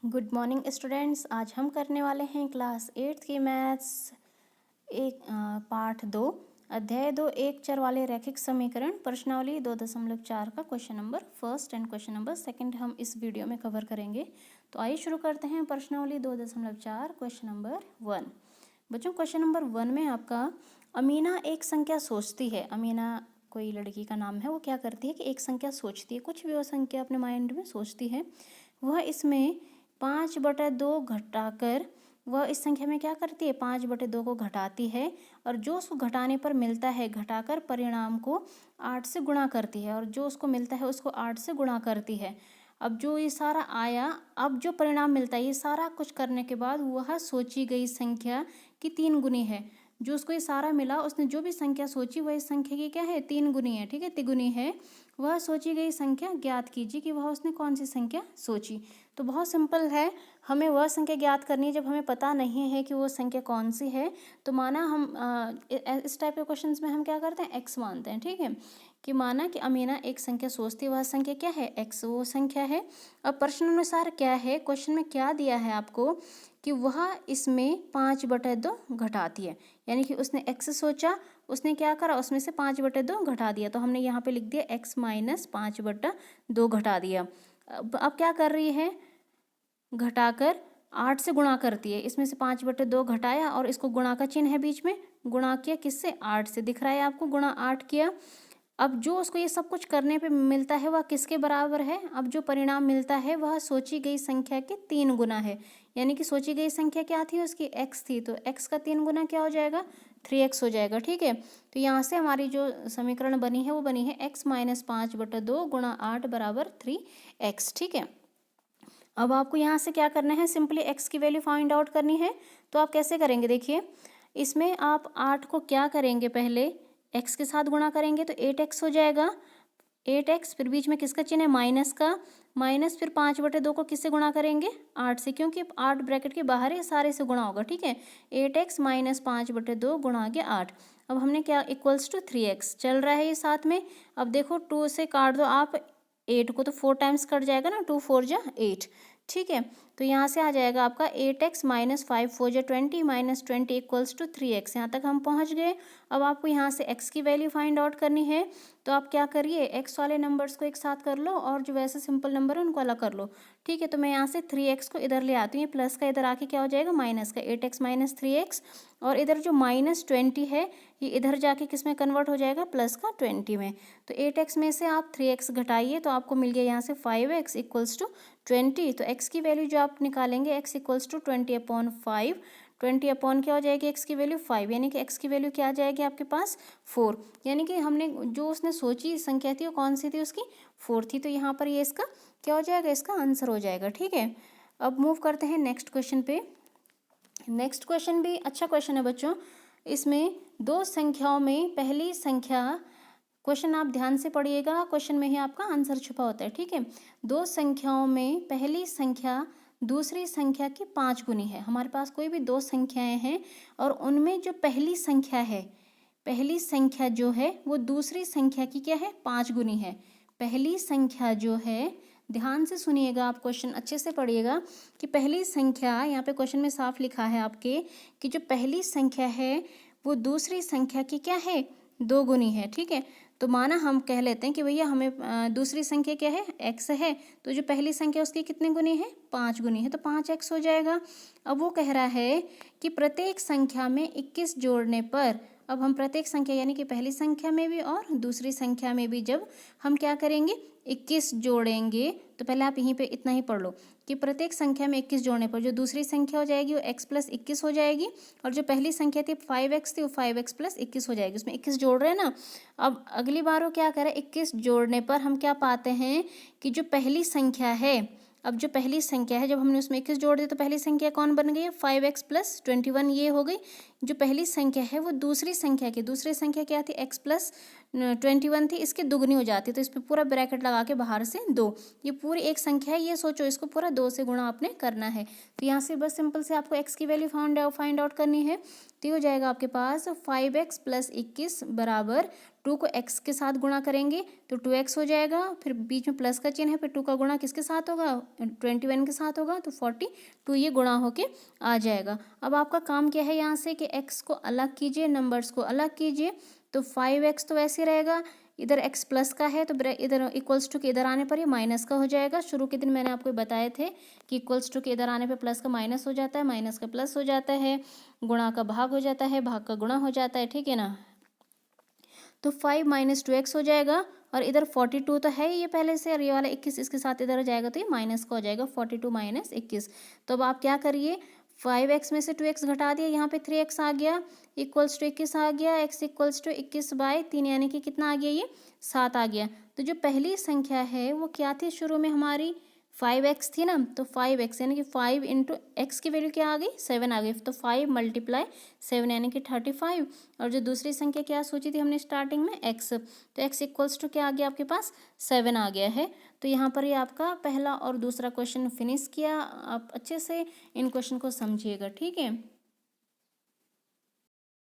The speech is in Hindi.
Good morning students. आज हम करने वाले हैं क्लास 8th की मैथ्स पार्ट 2 अध्याय 2 एक चर वाले रैखिक समीकरण प्रश्नावली 2.4 का question number first and question number second हम इस वीडियो में कवर करेंगे। तो आइए शुरू करते हैं प्रश्नावली 2.4 क्वेश्चन नंबर 1। बच्चों क्वेश्चन नंबर 1 में आपका अमीना एक संख्या सोचती है। अमीना कोई लड़की का नाम है। वो क्या करती है कि एक संख्या सोचती है, कुछ भी वो संख्या अपने माइंड में सोचती है। वह इसमें 5/2 घटाकर वह इस संख्या में क्या करती है, 5/2 को घटाती है और जो उसको घटाने पर मिलता है घटाकर परिणाम को 8 से गुणा करती है और जो उसको मिलता है उसको 8 से गुणा करती है। अब जो ये सारा आया, अब जो परिणाम मिलता है ये सारा कुछ करने के बाद वह सोची गई संख्या की 3 गुनी है। जो उसको ये सारा मिला, उसने जो भी संख्या सोची वह इस संख्या की क्या है, 3 गुनी है। ठीक है, तिगुनी है। वह सोची गई संख्या ज्ञात कीजिए कि वह उसने कौन सी संख्या सोची। तो बहुत सिंपल है, हमें वह संख्या ज्ञात करनी है जब हमें पता नहीं है कि वो संख्या कौन सी है। तो माना हम इस टाइप के क्वेश्चंस में हम क्या करते हैं, एक्स मानते हैं। ठीक है, कि माना कि अमीना एक संख्या सोचती है, वह संख्या क्या है, एक्स वो संख्या है। अब प्रश्न अनुसार क्या है, क्वेश्चन में क्या दिया है आपको कि वह इसमें 5/2 घटाती है। यानी कि उसने एक्स सोचा, उसने क्या करा, उसमें से 5/2 घटा दिया। तो हमने यहाँ पे लिख दिया x माइनस 5/2 घटा दिया। अब क्या कर रही है, घटाकर 8 से गुणा करती है। इसमें से 5/2 घटाया और इसको गुणा का चिन्ह है बीच में, गुणा किया किससे, 8 से। दिख रहा है आपको, गुणा 8 किया। अब जो उसको ये सब कुछ करने पे मिलता है वह किसके बराबर है, अब जो परिणाम मिलता है वह सोची गई संख्या के 3 गुना है। यानी कि सोची गई संख्या क्या थी, उसकी x थी, तो x का 3 गुना क्या हो जाएगा, 3x हो जाएगा। ठीक है, तो यहाँ से हमारी जो समीकरण बनी है वो बनी है x माइनस 5/2 गुणा 8 बराबर 3x। ठीक है, अब आपको यहाँ से क्या करना है, सिंपली x की वैल्यू फाइंड आउट करनी है। तो आप कैसे करेंगे, देखिए इसमें आप 8 को क्या करेंगे, पहले x के साथ गुणा करेंगे तो 8x हो जाएगा। 8x, फिर बीच में किसका चिन्ह है, माइनस का, माइनस फिर 5/2 को किससे गुणा करेंगे, 8 से, क्योंकि 8 ब्रैकेट के बाहर है, सारे से गुणा होगा। ठीक है, 8x माइनस 5/2 गुणा के 8। अब हमने क्या, इक्वल्स टू 3x चल रहा है ये साथ में। अब देखो 2 से काट दो आप 8 को, तो 4 टाइम्स कट जाएगा ना, 2 4 जा 8। ठीक है, तो यहाँ से आ जाएगा आपका 8x माइनस 5 4 जा 20 माइनस 20 इक्वल्स टू 3x। यहाँ तक हम पहुँच गए। अब आपको यहाँ से x की वैल्यू फाइंड आउट करनी है। तो आप क्या करिए, x वाले नंबर्स को एक साथ कर लो और जो वैसे सिंपल नंबर है उनको अलग कर लो। ठीक है, तो मैं यहाँ से 3x को इधर ले आती हूँ, ये प्लस का इधर आके क्या हो जाएगा, माइनस का, 8x माइनस 3x। और इधर जो माइनस 20 है ये इधर जाके किस में कन्वर्ट हो जाएगा, प्लस का 20 में। तो 8x में से आप 3x घटाइए तो आपको मिल गया यहाँ से 5x इक्वल्स टू 20। तो x की वैल्यू जो आप निकालेंगे, x इक्वल्स टू 20/5। 20 अपॉन क्या हो जाएगी, x की वैल्यू 5, यानी कि x की वैल्यू क्या आ जाएगी आपके पास, 4। यानी कि हमने जो उसने सोची संख्या थी वो कौन सी थी, उसकी 4 थी। तो यहाँ पर ये इसका क्या हो जाएगा, इसका आंसर हो जाएगा। ठीक है, अब मूव करते हैं नेक्स्ट क्वेश्चन पे। नेक्स्ट क्वेश्चन भी अच्छा क्वेश्चन है बच्चों। इसमें दो संख्याओं में पहली संख्या, क्वेश्चन आप ध्यान से पढ़िएगा, क्वेश्चन में ही आपका आंसर छुपा होता है। ठीक है, दो संख्याओं में पहली संख्या दूसरी संख्या की 5 गुनी है। हमारे पास कोई भी दो संख्याएं हैं और उनमें जो पहली संख्या है, पहली संख्या जो है वो दूसरी संख्या की क्या है, 5 गुनी है। पहली संख्या जो है, ध्यान से सुनिएगा, आप क्वेश्चन अच्छे से पढ़िएगा कि पहली संख्या, यहाँ पे क्वेश्चन में साफ लिखा है आपके कि जो पहली संख्या है वो दूसरी संख्या की क्या है, 2 गुनी है। ठीक है, तो माना हम कह लेते हैं कि भैया हमें दूसरी संख्या क्या है, x है, तो जो पहली संख्या उसकी कितने गुनी है, 5 गुनी है, तो 5x हो जाएगा। अब वो कह रहा है कि प्रत्येक संख्या में 21 जोड़ने पर, अब हम प्रत्येक संख्या यानी कि पहली संख्या में भी और दूसरी संख्या में भी जब हम क्या करेंगे, 21 जोड़ेंगे, तो पहले आप यहीं पे इतना ही पढ़ लो कि प्रत्येक संख्या में 21 जोड़ने पर जो दूसरी संख्या हो जाएगी वो x प्लस 21 हो जाएगी और जो पहली संख्या थी 5x थी वो 5x प्लस 21 हो जाएगी। उसमें 21 जोड़ रहे हैं ना। अब अगली बार वो क्या करें, 21 जोड़ने पर हम क्या पाते हैं कि जो पहली संख्या है, अब जो पहली संख्या है जब हमने उसमें 21 जोड़ दिया तो पहली संख्या कौन बन गई है, 5x प्लस 21, ये हो गई। जो पहली संख्या है वो दूसरी संख्या की, दूसरी संख्या क्या थी, x प्लस 21 थी, इसकी दुगनी हो जाती है। तो इस पर पूरा ब्रैकेट लगा के बाहर से 2, ये पूरी एक संख्या है, ये सोचो इसको पूरा 2 से गुणा आपने करना है। तो यहाँ से बस सिंपल से आपको x की वैल्यू फाइंड आउट करनी है। तो ये हो जाएगा आपके पास 5x प्लस 21 बराबर 2 को x के साथ गुणा करेंगे तो 2x हो जाएगा, फिर बीच में प्लस का चिन्ह है, फिर 2 का गुणा किसके साथ होगा, 21 के साथ होगा, तो 42 ये गुणा होके आ जाएगा। अब आपका काम क्या है यहाँ से कि x को अलग कीजिए, नंबर्स को अलग कीजिए। तो 5x तो वैसे रहेगा, इधर x प्लस का है तो इधर इक्वल्स टू के इधर आने पर ये माइनस का हो जाएगा। शुरू के दिन मैंने आपको बताए थे कि इक्वल्स टू के इधर आने पे प्लस का माइनस हो जाता है, माइनस का प्लस हो जाता है, गुणा का भाग हो जाता है, भाग का गुणा हो जाता है, ठीक है ना। तो 5 माइनस 2x हो जाएगा, और इधर 42 तो है ये पहले से, और ये वाला 21 इसके साथ इधर जाएगा तो ये माइनस का हो जाएगा, 42 माइनस 21। तो अब आप क्या करिए, 5x में से 2x घटा दिया, यहाँ पे 3x आ गया, इक्वल्स टू 21 आ गया, x इक्वल्स टू 21/3 यानी कि कितना आ गया, ये 7 आ गया। तो जो पहली संख्या है वो क्या थी शुरू में हमारी, 5x थी ना, तो 5x यानी कि 5 इंटू एक्स की वैल्यू क्या आ गई, 7 आ गई। तो 5 मल्टीप्लाई 7 यानी कि 35। और जो दूसरी संख्या क्या सोची थी हमने स्टार्टिंग में, x, तो x इक्वल्स टू क्या आ गया आपके पास, 7 आ गया है। तो यहाँ पर ये आपका पहला और दूसरा क्वेश्चन फिनिश किया। आप अच्छे से इन क्वेश्चन को समझिएगा, ठीक है।